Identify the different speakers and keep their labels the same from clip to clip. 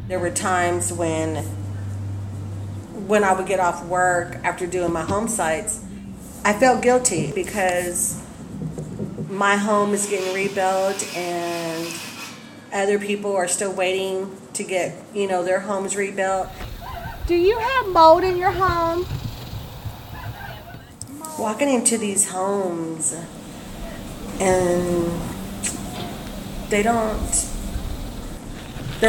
Speaker 1: There were times when I would get off work after doing my home sites, I felt guilty because my home is getting rebuilt and other people are still waiting to get, their homes rebuilt.
Speaker 2: Do you have mold in your home?
Speaker 1: Walking into these homes and their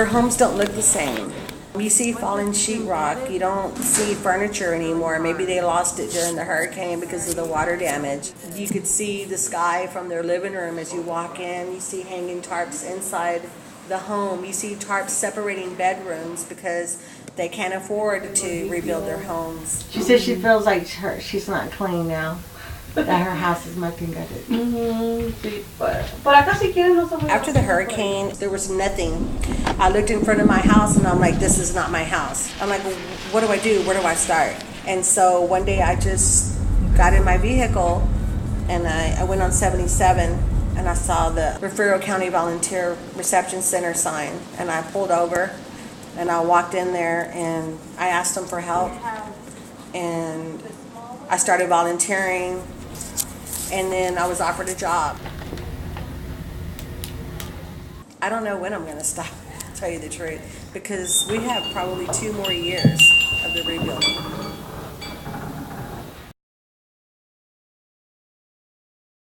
Speaker 1: homes don't look the same. You see fallen sheetrock, you don't see furniture anymore. Maybe they lost it during the hurricane because of the water damage. You could see the sky from their living room as you walk in. You see hanging tarps inside the home. You see tarps separating bedrooms because they can't afford to rebuild their homes.
Speaker 3: She says she feels like she's not clean now. That her house is much gutted.
Speaker 1: After the hurricane, there was nothing. I looked in front of my house and I'm like, this is not my house. I'm like, well, what do I do? Where do I start? And so one day I just got in my vehicle and I went on 77 and I saw the Refugio County Volunteer Reception Center sign. And I pulled over and I walked in there and I asked them for help. And I started volunteering. And then I was offered a job. I don't know when I'm going to stop, to tell you the truth, because we have probably 2 more years of the rebuilding.